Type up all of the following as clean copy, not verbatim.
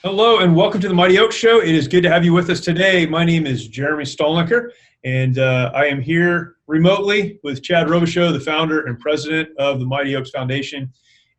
Hello and welcome to the Mighty Oaks Show. It is good to have you with us today. My name is Jeremy Stalnecker, and I am here remotely with Chad Robichaux, the founder and president of the Mighty Oaks Foundation,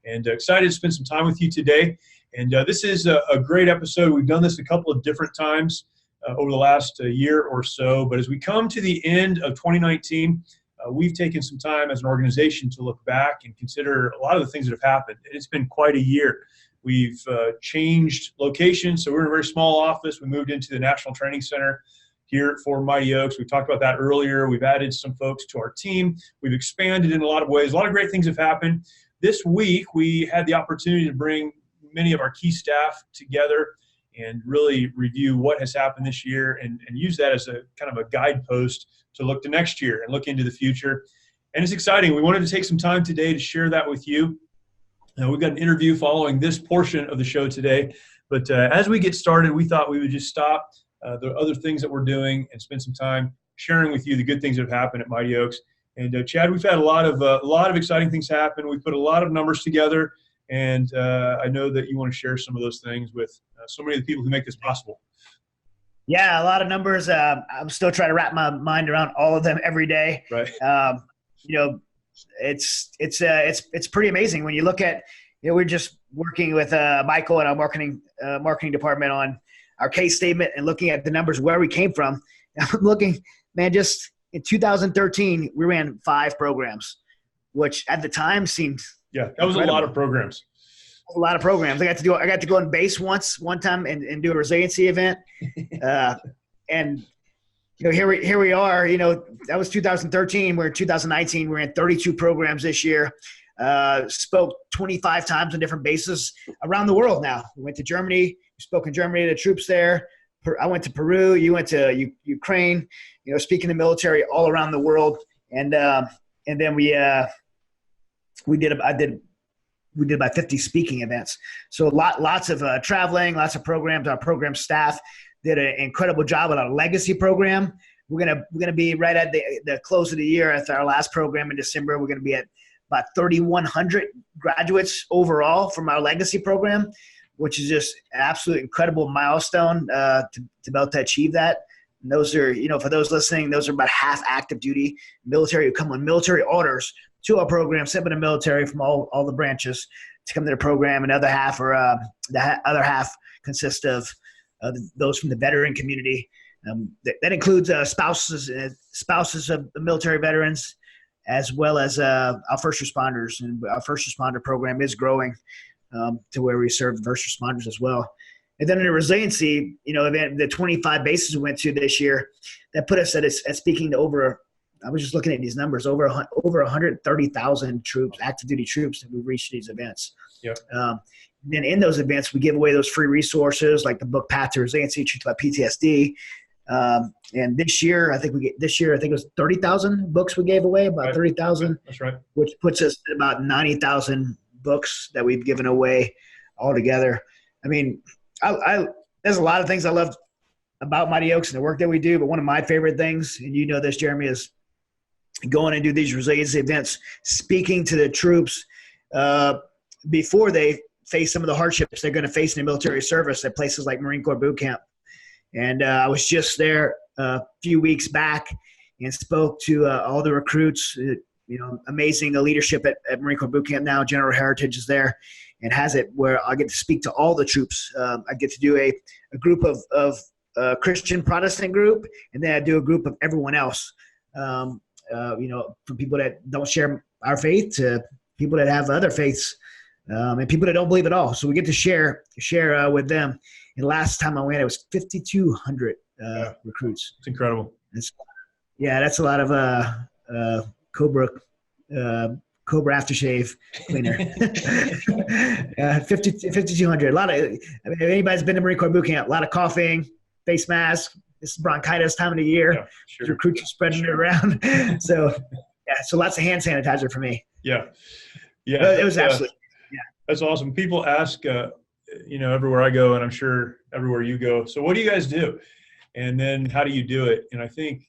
and excited to spend some time with you today. And this is a great episode. We've done this a couple of different times over the last year or so, but as we come to the end of 2019, we've taken some time as an organization to look back and consider a lot of the things that have happened. It's been quite a year. We've changed locations, so we're in a very small office. We moved into the National Training Center here for Mighty Oaks. We talked about that earlier. We've added some folks to our team. We've expanded in a lot of ways. A lot of great things have happened. This week, we had the opportunity to bring many of our key staff together and really review what has happened this year and use that as a kind of a guidepost to look to next year and look into the future. And it's exciting. We wanted to take some time today to share that with you. We've got an interview following this portion of the show today, but as we get started, we thought we would just stop the other things that we're doing and spend some time sharing with you the good things that have happened at Mighty Oaks. And Chad, we've had a lot of exciting things happen. We put a lot of numbers together, and I know that you want to share some of those things with so many of the people who make this possible. Yeah, a lot of numbers. I'm still trying to wrap my mind around all of them every day. Right. It's pretty amazing when you look at, we're just working with Michael and our marketing department on our case statement and looking at the numbers where we came from. I'm looking, man, just in 2013, we ran 5 programs, which at the time seemed that was incredible. A lot of programs. A lot of programs. I got to go on base one time and do a resiliency event. And here we are, that was 2013. We're in 2019. We're in 32 programs this year. Spoke 25 times on different bases around the world now. We went to Germany. We spoke in Germany to the troops there. I went to Peru. You went to Ukraine, speaking to military all around the world. And then we did about 50 speaking events. So lots of traveling, lots of programs. Our program staff did an incredible job with our legacy program. We're gonna be right at the close of the year after our last program in December. We're gonna be at about 3,100 graduates overall from our legacy program, which is just an absolute incredible milestone to be able to achieve that. And those are, for those listening, those are about half active duty military who come on military orders to our program, sent by the military from all the branches to come to the program. Another half, or the other half, consists of those from the veteran community. That includes spouses of the military veterans, as well as our first responders. And our first responder program is growing to where we serve first responders as well. And then in the resiliency, event, the 25 bases we went to this year, that put us at speaking to over. I was just looking at these numbers, over 130,000 troops, active duty troops that we've reached these events. Yep. Then in those events, we give away those free resources like the book Path to Resiliency, Truth About PTSD. And this year, I think it was 30,000 books we gave away, about 30,000. That's right. Which puts us at about 90,000 books that we've given away altogether. I mean, there's a lot of things I love about Mighty Oaks and the work that we do, but one of my favorite things, and this, Jeremy, is going and do these resiliency events, speaking to the troops before they face some of the hardships they're going to face in the military service at places like Marine Corps Boot Camp. And I was just there a few weeks back and spoke to all the recruits. Amazing the leadership at Marine Corps Boot Camp now. General Heritage is there and has it where I get to speak to all the troops. I get to do a group of Christian Protestant group, and then I do a group of everyone else. From people that don't share our faith to people that have other faiths, and people that don't believe at all. So we get to share with them. And last time I went, it was 5,200 recruits. It's incredible. That's a lot of Cobra aftershave cleaner. 5,200. A lot of. If anybody's been to Marine Corps Boot Camp, a lot of coughing, face mask. This is bronchitis time of the year. Yeah, sure. Recruits are spreading it around. So lots of hand sanitizer for me. Yeah. It was absolutely. That's awesome. People ask, everywhere I go, and I'm sure everywhere you go, so what do you guys do? And then how do you do it? And I think,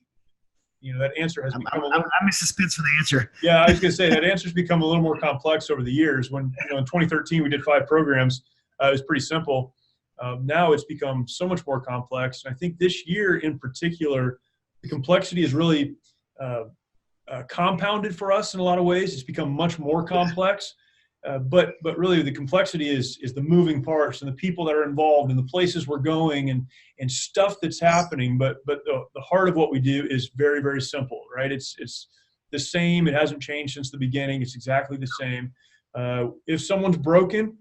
that answer has become I'm in suspense for the answer. Yeah, I was going to say that answer's become a little more complex over the years. When, in 2013, we did 5 programs. It was pretty simple. Now it's become so much more complex. And I think this year in particular, the complexity is really compounded for us in a lot of ways. It's become much more complex. But really the complexity is the moving parts and the people that are involved and the places we're going and stuff that's happening. But the heart of what we do is very, very simple, right? It's the same. It hasn't changed since the beginning. It's exactly the same. If someone's broken,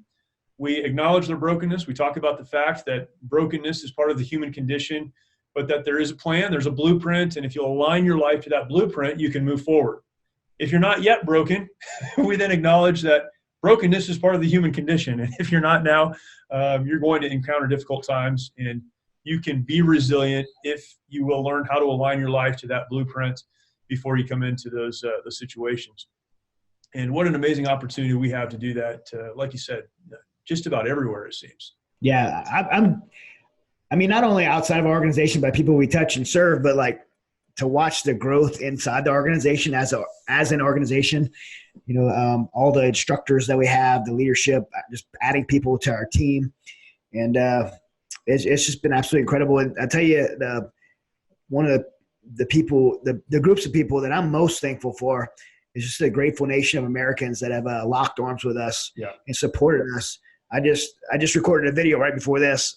we acknowledge their brokenness. We talk about the fact that brokenness is part of the human condition, but that there is a plan, there's a blueprint, and if you'll align your life to that blueprint, you can move forward. If you're not yet broken, we then acknowledge that brokenness is part of the human condition. And if you're not now, you're going to encounter difficult times, and you can be resilient if you will learn how to align your life to that blueprint before you come into those situations. And what an amazing opportunity we have to do that, like you said, just about everywhere, it seems. Yeah, I mean, not only outside of our organization, but people we touch and serve, but like to watch the growth inside the organization as an organization, all the instructors that we have, the leadership, just adding people to our team. And it's just been absolutely incredible. And I tell you, one of the people, the groups of people that I'm most thankful for is just a grateful nation of Americans that have locked arms with us and supported us. I just recorded a video right before this,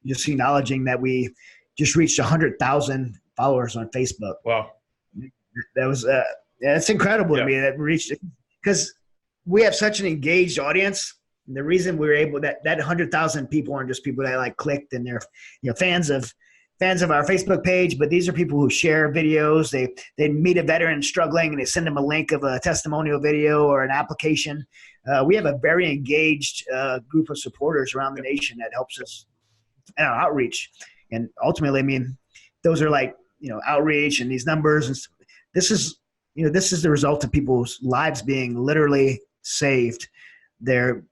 just acknowledging that we just reached 100,000 followers on Facebook. Wow. That was it's incredible to me that we reached it, because we have such an engaged audience. And the reason we were able that 100,000 people aren't just people that like clicked and they're fans of our Facebook page, but these are people who share videos. They meet a veteran struggling and they send them a link of a testimonial video or an application. We have a very engaged group of supporters around the nation that helps us in our outreach. And ultimately, I mean, those are like, outreach and these numbers. And this is the result of people's lives being literally saved, their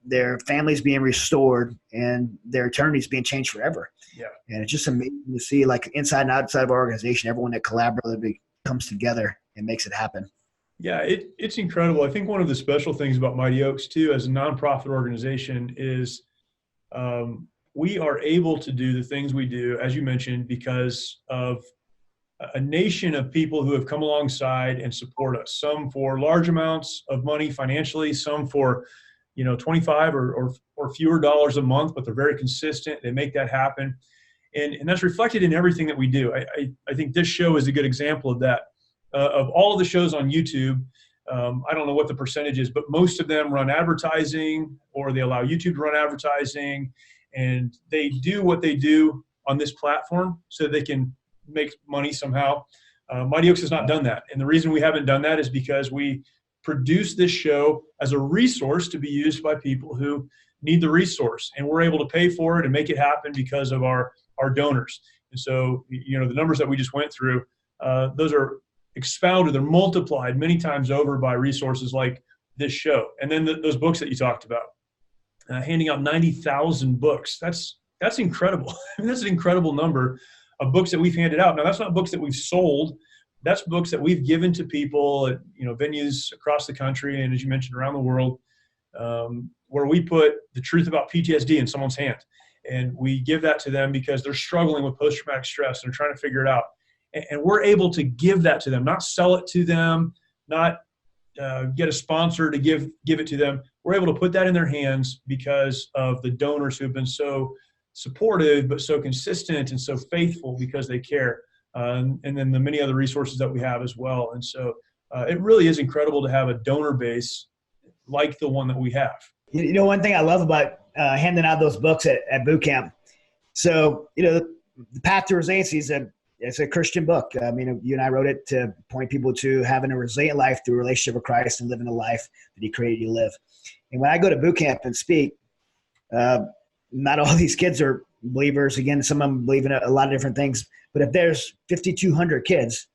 families being restored, and their eternities being changed forever. Yeah. And it's just amazing to see, like, inside and outside of our organization, everyone that collaboratively comes together and makes it happen. Yeah, it's incredible. I think one of the special things about Mighty Oaks, too, as a nonprofit organization is we are able to do the things we do, as you mentioned, because of a nation of people who have come alongside and support us, some for large amounts of money financially, some for 25 or fewer dollars a month, but they're very consistent. They make that happen. And that's reflected in everything that we do. I think this show is a good example of that. Of all of the shows on YouTube, I don't know what the percentage is, but most of them run advertising, or they allow YouTube to run advertising, and they do what they do on this platform so they can make money somehow. Mighty Oaks has not done that. And the reason we haven't done that is because we produce this show as a resource to be used by people who need the resource, and we're able to pay for it and make it happen because of our donors. And so, the numbers that we just went through, those are expounded, they're multiplied many times over by resources like this show. And then those books that you talked about, handing out 90,000 books. That's incredible. I mean, that's an incredible number of books that we've handed out. Now, that's not books that we've sold. That's books that we've given to people at venues across the country, and as you mentioned, around the world, where we put the truth about PTSD in someone's hand, and we give that to them because they're struggling with post-traumatic stress and they're trying to figure it out, and we're able to give that to them, not sell it to them, not get a sponsor to give it to them. We're able to put that in their hands because of the donors who have been so supportive, but so consistent and so faithful because they care. And then the many other resources that we have as well. And so it really is incredible to have a donor base like the one that we have. One thing I love about handing out those books at boot camp. So, The Path to Resiliency it's a Christian book. I mean, you and I wrote it to point people to having a resilient life through a relationship with Christ and living the life that he created you to live. And when I go to boot camp and speak, not all these kids are believers. Again, some of them believe in a lot of different things. But if there's 5,200 kids,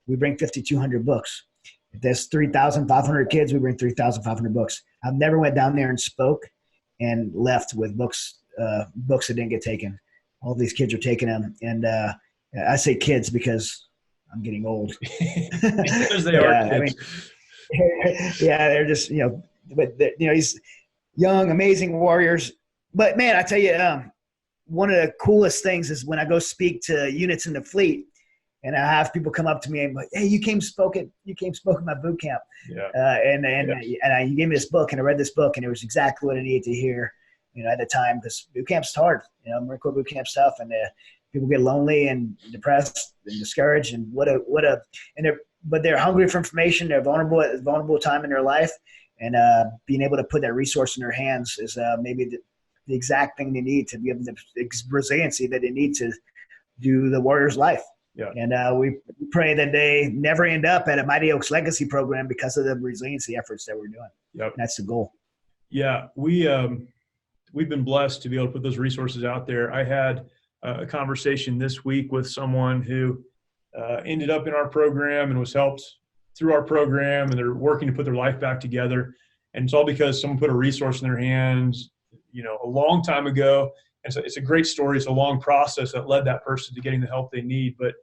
we bring 5,200 books. If there's 3,500 kids, we bring 3,500 books. I've never went down there and spoke and left with books that didn't get taken. All these kids are taking them. And I say kids because I'm getting old. Because they are kids. They're just, but these young, amazing warriors. But man, I tell you, one of the coolest things is when I go speak to units in the fleet, and I have people come up to me and like, "Hey, you came spoke at my boot camp." Yeah. You gave me this book, and I read this book, and it was exactly what I needed to hear, at the time, because boot camp's hard. Marine Corps boot camp's tough, and people get lonely and depressed and discouraged, and but they're hungry for information. They're vulnerable at a vulnerable time in their life, and being able to put that resource in their hands is maybe the exact thing they need to be able to resiliency that they need to do the warrior's life. Yeah. And we pray that they never end up at a Mighty Oaks Legacy program because of the resiliency efforts that we're doing. Yep. That's the goal. Yeah. We've been blessed to be able to put those resources out there. I had a conversation this week with someone who ended up in our program and was helped through our program, and they're working to put their life back together. And it's all because someone put a resource in their hands, a long time ago. And so it's a great story. It's a long process that led that person to getting the help they need, but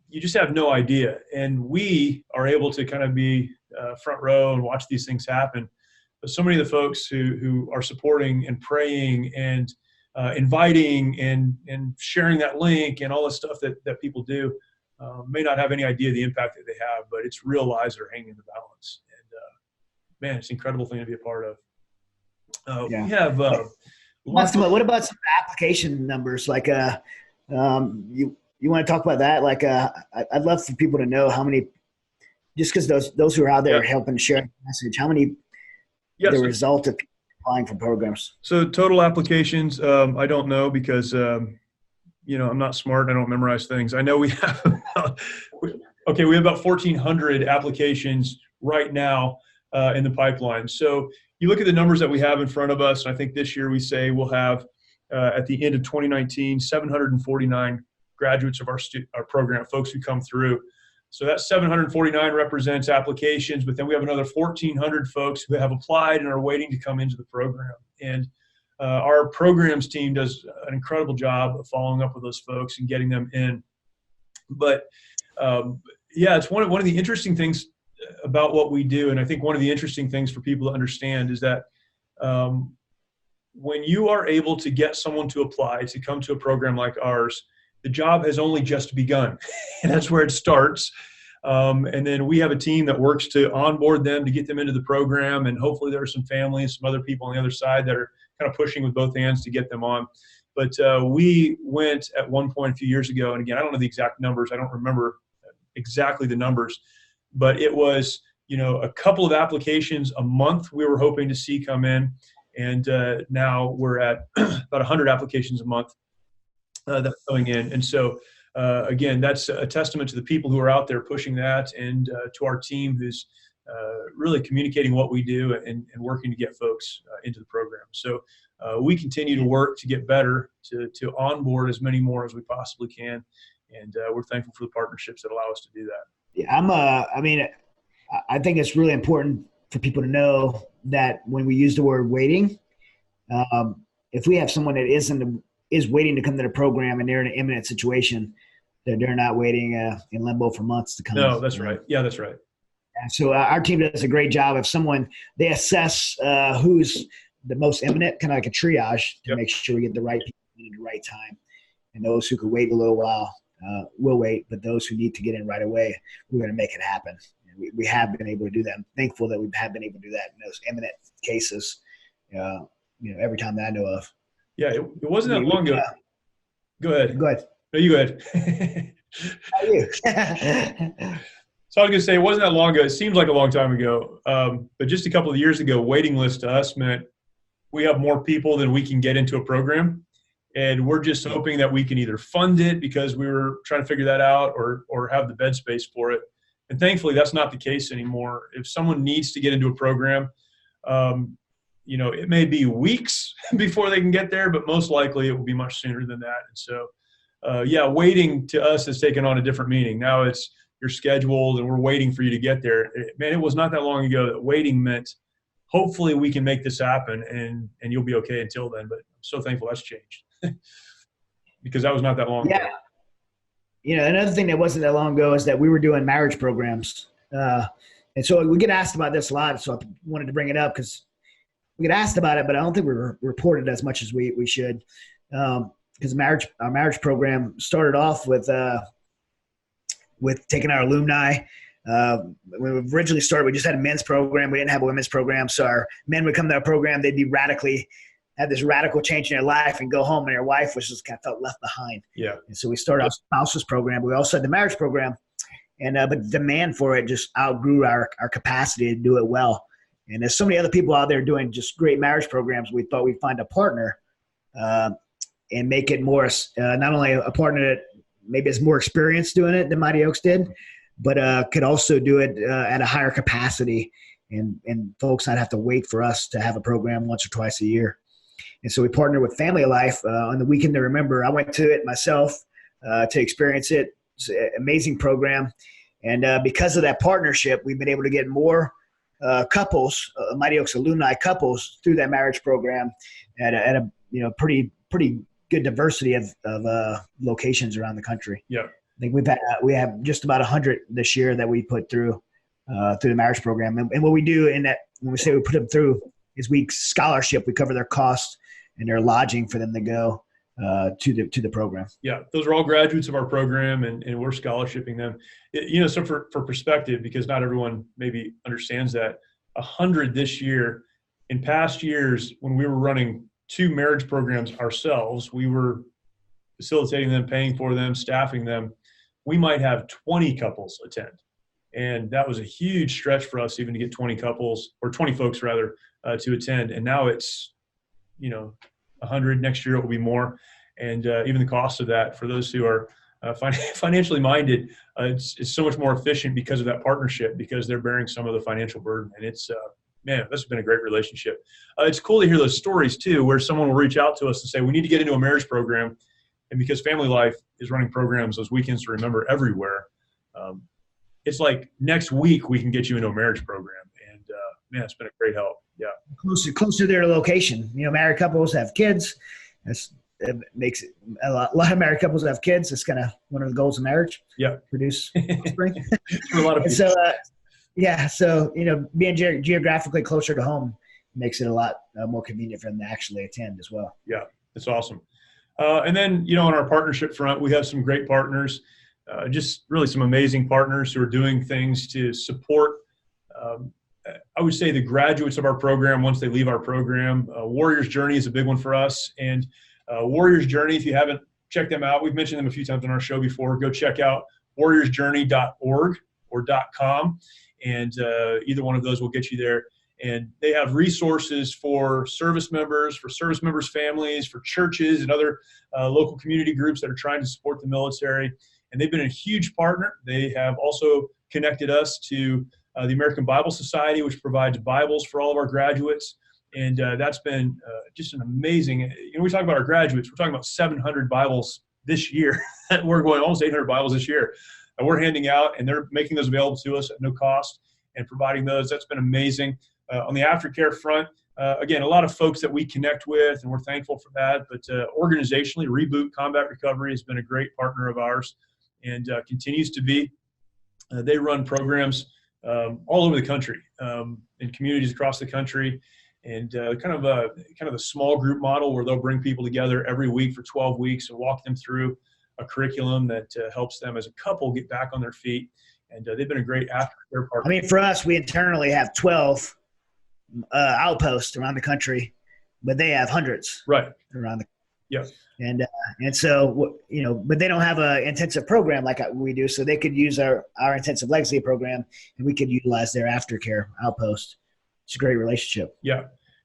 you just have no idea. And we are able to kind of be front row and watch these things happen. But so many of the folks who are supporting and praying and inviting and sharing that link and all the stuff that people do may not have any idea the impact that they have, but it's real lives that are hanging in the balance. And man, it's an incredible thing to be a part of. We have what about some application numbers? Like you want to talk about that? Like I'd love for people to know how many, just because those who are out there helping share the message, how many the result of applying for programs. So total applications, I don't know because I'm not smart and I don't memorize things. I know we have we have about 1,400 applications right now in the pipeline. So you look at the numbers that we have in front of us, and I think this year we say we'll have at the end of 2019 749 graduates of our program, folks who come through. So that 749 represents applications, but then we have another 1,400 folks who have applied and are waiting to come into the program. And our programs team does an incredible job of following up with those folks and getting them in. But it's one of the interesting things about what we do, and I think one of the interesting things for people to understand is that when you are able to get someone to apply to come to a program like ours, the job has only just begun. And that's where it starts. And then we have a team that works to onboard them, to get them into the program. And hopefully there are some families, some other people on the other side that are kind of pushing with both hands to get them on. But we went at one point a few years ago, and again, I don't know the exact numbers. I don't remember exactly the numbers, but it was, a couple of applications a month we were hoping to see come in. And now we're at about 100 applications a month that's going in. And so, again, that's a testament to the people who are out there pushing that, and to our team who's really communicating what we do and working to get folks into the program. So we continue to work to get better, to onboard as many more as we possibly can. And we're thankful for the partnerships that allow us to do that. Yeah, I think it's really important for people to know that when we use the word waiting, if we have someone that is waiting to come to the program and they're in an imminent situation, that they're not waiting in limbo for months to come. No, that's right. Yeah, that's right. And so our team does a great job of they assess who's the most imminent, kind of like a triage, to make sure we get the right people in the right time. And those who could wait a little while will wait, but those who need to get in right away, we're going to make it happen. And we have been able to do that. I'm thankful that we have been able to do that in those imminent cases, every time that I know of. Yeah, it wasn't that long ago. Go ahead. Go ahead. No, you go ahead. How are you? So I was going to say, it wasn't that long ago. It seems like a long time ago. But just a couple of years ago, waiting list to us meant we have more people than we can get into a program. And we're just hoping that we can either fund it because we were trying to figure that out, or have the bed space for it. And thankfully, that's not the case anymore. If someone needs to get into a program, it may be weeks before they can get there, but most likely it will be much sooner than that. And so, waiting to us has taken on a different meaning. Now it's you're scheduled and we're waiting for you to get there. It was not that long ago that waiting meant hopefully we can make this happen and you'll be okay until then. But I'm so thankful that's changed because that was not that long ago. Another thing that wasn't that long ago is that we were doing marriage programs. And so we get asked about this a lot. So I wanted to bring it up because we get asked about it, but I don't think we're reported as much as we should. because our marriage program started off with taking our alumni. When we originally started, we just had a men's program. We didn't have a women's program. So our men would come to our program. They'd be had this radical change in their life and go home, and their wife was just kind of felt left behind. Yeah. And so we started our spouses program. We also had the marriage program, and but the demand for it just outgrew our capacity to do it well. And there's so many other people out there doing just great marriage programs. We thought we'd find a partner and make it more, not only a partner that maybe has more experience doing it than Mighty Oaks did, but could also do it at a higher capacity, and folks not have to wait for us to have a program once or twice a year. And so we partnered with Family Life on the Weekend to Remember. I went to it myself to experience it. It's an amazing program. And because of that partnership, we've been able to get more couples, Mighty Oaks alumni couples, through that marriage program at a pretty good diversity of locations around the country. Yeah. I think we have just about 100 this year that we put through the marriage program. And what we do in that, when we say we put them through, is we cover their costs and their lodging for them to go to the program. Yeah, those are all graduates of our program, and we're scholarshiping them. So for perspective, because not everyone maybe understands that, 100 this year. In past years, when we were running 2 marriage programs ourselves, we were facilitating them, paying for them, staffing them. We might have 20 couples attend. And that was a huge stretch for us even to get 20 couples, or 20 folks rather, to attend. And now it's, 100. Next year it will be more. And even the cost of that for those who are financially minded, it's so much more efficient because of that partnership, because they're bearing some of the financial burden. And it's, man, this has been a great relationship. It's cool to hear those stories too, where someone will reach out to us and say, we need to get into a marriage program. And because Family Life is running programs, those Weekends to Remember everywhere, it's like next week we can get you into a marriage program. And man, it's been a great help. Yeah. Close to their location. Married couples have kids. It makes it a lot of married couples have kids. It's kind of one of the goals of marriage. Yeah. Produce offspring. For a lot of people. So, being geographically closer to home makes it a lot more convenient for them to actually attend as well. Yeah, that's awesome. And then, on our partnership front, we have some great partners, just really some amazing partners who are doing things to support, I would say, the graduates of our program once they leave our program. Warrior's Journey is a big one for us. And Warrior's Journey, if you haven't checked them out, we've mentioned them a few times on our show before. Go check out warriorsjourney.org or .com. And either one of those will get you there. And they have resources for service members, families, for churches and other local community groups that are trying to support the military. And they've been a huge partner. They have also connected us to the American Bible Society, which provides Bibles for all of our graduates. And that's been just an amazing, we talk about our graduates, we're talking about 700 Bibles this year. We're going almost 800 Bibles this year. And we're handing out, and they're making those available to us at no cost and providing those. That's been amazing. On the aftercare front, again, a lot of folks that we connect with, and we're thankful for that. But organizationally, Reboot Combat Recovery has been a great partner of ours and continues to be. They run programs all over the country, in communities across the country, and kind of a small group model where they'll bring people together every week for 12 weeks and walk them through a curriculum that helps them as a couple get back on their feet. And they've been a great aftercare partner. For us, we internally have 12 outposts around the country, but they have hundreds right around the. Yeah. And so, but they don't have an intensive program like we do. So they could use our intensive legacy program, and we could utilize their aftercare outpost. It's a great relationship. Yeah.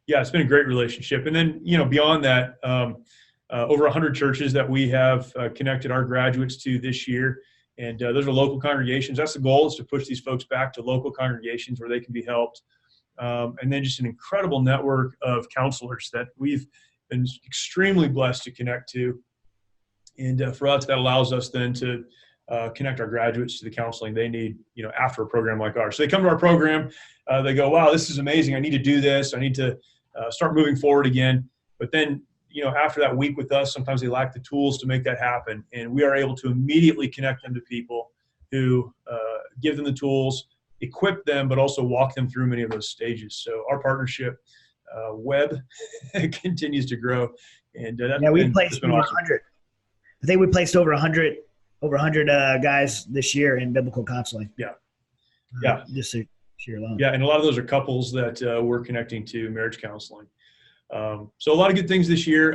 Yeah. It's been a great relationship. And then, beyond that, over 100 churches that we have connected our graduates to this year. And those are local congregations. That's the goal, is to push these folks back to local congregations where they can be helped. And then just an incredible network of counselors that we've been extremely blessed to connect to. And for us, that allows us then to connect our graduates to the counseling they need, after a program like ours. So they come to our program, they go, wow, this is amazing. I need to do this. I need to start moving forward again. But then, after that week with us, sometimes they lack the tools to make that happen. And we are able to immediately connect them to people who give them the tools, equip them, but also walk them through many of those stages. So our partnership web continues to grow. And we placed been over awesome. 100. I think we placed over 100 guys this year in biblical counseling. Yeah. Just this year alone. Yeah, and a lot of those are couples that we're connecting to marriage counseling. So a lot of good things this year.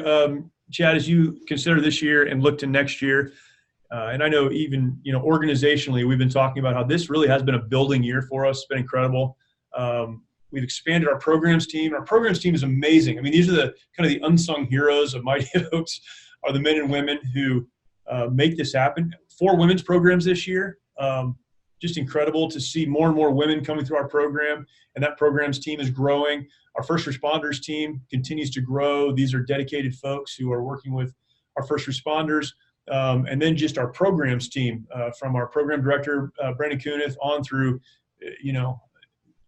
Chad, as you consider this year and look to next year, and I know even, organizationally, we've been talking about how this really has been a building year for us. It's been incredible. We've expanded our programs team. Our programs team is amazing. I mean, these are the kind of the unsung heroes of Mighty Oaks, are the men and women who make this happen. 4 women's programs this year. Just incredible to see more and more women coming through our program, and that program's team is growing. Our first responders team continues to grow. These are dedicated folks who are working with our first responders. And then just our programs team, from our program director, Brandon Kunith, on through,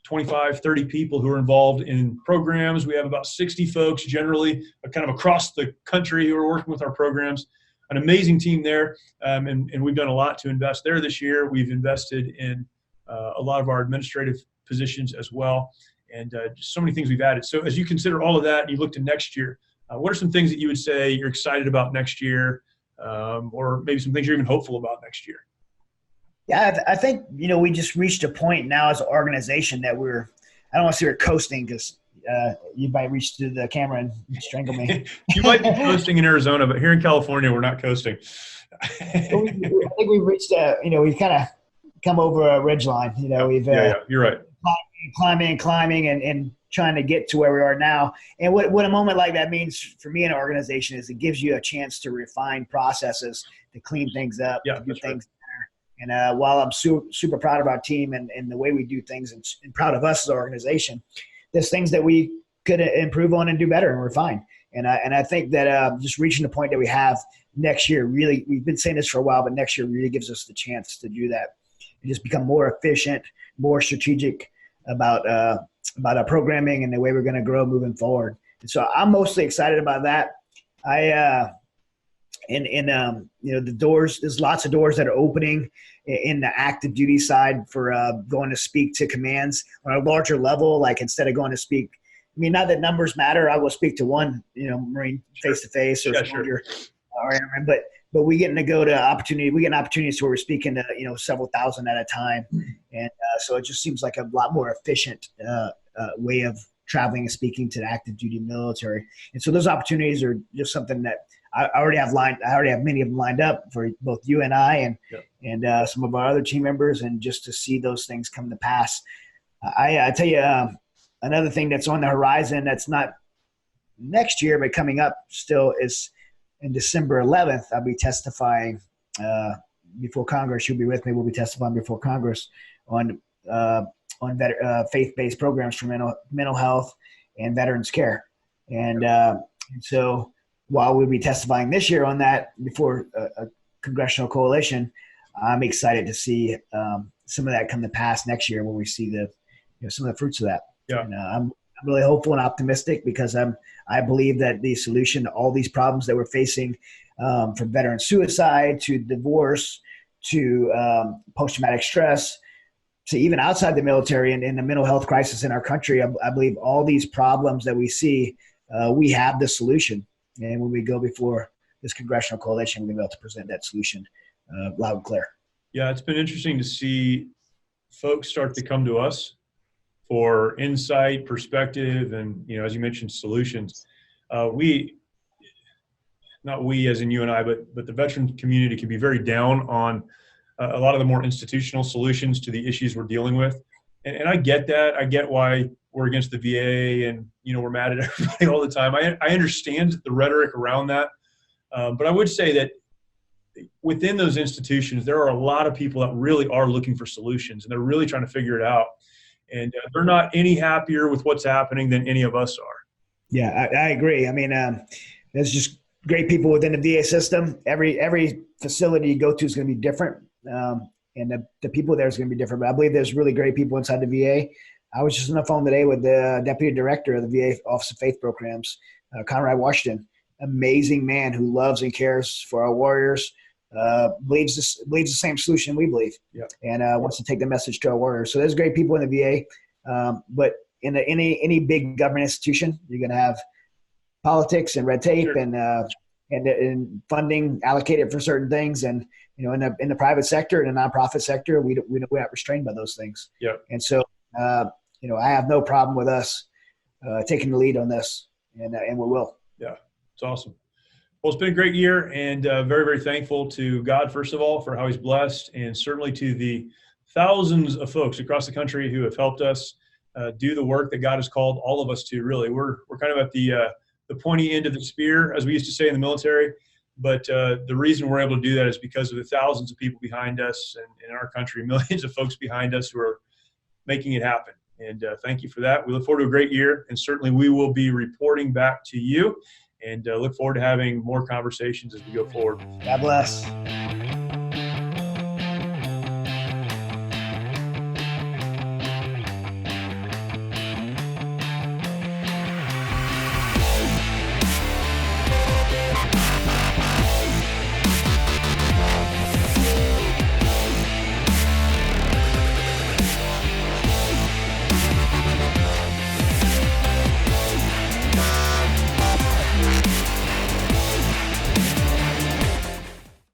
25, 30 people who are involved in programs. We have about 60 folks generally kind of across the country who are working with our programs. An amazing team there, and we've done a lot to invest there this year. We've invested in a lot of our administrative positions as well, and just so many things we've added. So as you consider all of that and you look to next year, what are some things that you would say you're excited about next year, or maybe some things you're even hopeful about next year? Yeah, I think, we just reached a point now as an organization that I don't want to say we're coasting, because you might reach to the camera and strangle me. You might be coasting in Arizona, but here in California, we're not coasting. I think we've reached we've kind of come over a ridgeline. We've you're right. Climbing and trying to get to where we are now. And what a moment like that means for me in an organization is it gives you a chance to refine processes, to clean things up, to do things better. And while I'm super proud of our team and the way we do things, and proud of us as an organization, there's things that we could improve on and do better and refine. And I think that just reaching the point that we have next year, really, we've been saying this for a while, but next year really gives us the chance to do that and just become more efficient, more strategic about our programming and the way we're going to grow moving forward. And so I'm mostly excited about that. The doors, there's lots of doors that are opening in the active duty side for going to speak to commands on a larger level. Like, instead of going to speak, not that numbers matter, I will speak to one, Marine face to face or soldier, but we get to go to opportunity. We get opportunities where we're speaking to, several thousand at a time. And so it just seems like a lot more efficient way of traveling and speaking to the active duty military. And so those opportunities are just something that I already have many of them lined up for both you and I and some of our other team members, and just to see those things come to pass. I tell you, another thing that's on the horizon that's not next year but coming up still is in December 11th. I'll be testifying before Congress. You'll be with me. We'll be testifying before Congress on faith-based programs for mental health and veterans care. And so while we'll be testifying this year on that before a congressional coalition, I'm excited to see some of that come to pass next year when we see some of the fruits of that. Yeah. And, I'm really hopeful and optimistic, because I believe that the solution to all these problems that we're facing, from veteran suicide to divorce to post-traumatic stress, to even outside the military and the mental health crisis in our country, I believe all these problems that we see, we have the solution. And when we go before this congressional coalition, we're going to be able to present that solution loud and clear. Yeah, it's been interesting to see folks start to come to us for insight, perspective, and, as you mentioned, solutions. Not we as in you and I, but the veteran community can be very down on a lot of the more institutional solutions to the issues we're dealing with. And I get that. I get why we're against the VA and, we're mad at everybody all the time. I understand the rhetoric around that. But I would say that within those institutions, there are a lot of people that really are looking for solutions, and they're really trying to figure it out. And they're not any happier with what's happening than any of us are. Yeah, I agree. There's just great people within the VA system. Every facility you go to is going to be different. And the people there is going to be different. But I believe there's really great people inside the VA. I was just on the phone today with the deputy director of the VA Office of Faith Programs, Conrad Washington. Amazing man who loves and cares for our warriors. Believes the same solution we believe, and wants to take the message to our warriors. So there's great people in the VA, but in any big government institution, you're going to have politics and red tape and funding allocated for certain things. And, in the private sector and the nonprofit sector, we're not restrained by those things. Yeah. And so, I have no problem with us taking the lead on this, and we will. Yeah, it's awesome. Well, it's been a great year, and very, very thankful to God, first of all, for how he's blessed, and certainly to the thousands of folks across the country who have helped us do the work that God has called all of us to. Really, we're kind of at the pointy end of the spear, as we used to say in the military. But the reason we're able to do that is because of the thousands of people behind us, and in our country, millions of folks behind us who are making it happen. And thank you for that. We look forward to a great year, and certainly we will be reporting back to you, and look forward to having more conversations as we go forward. God bless.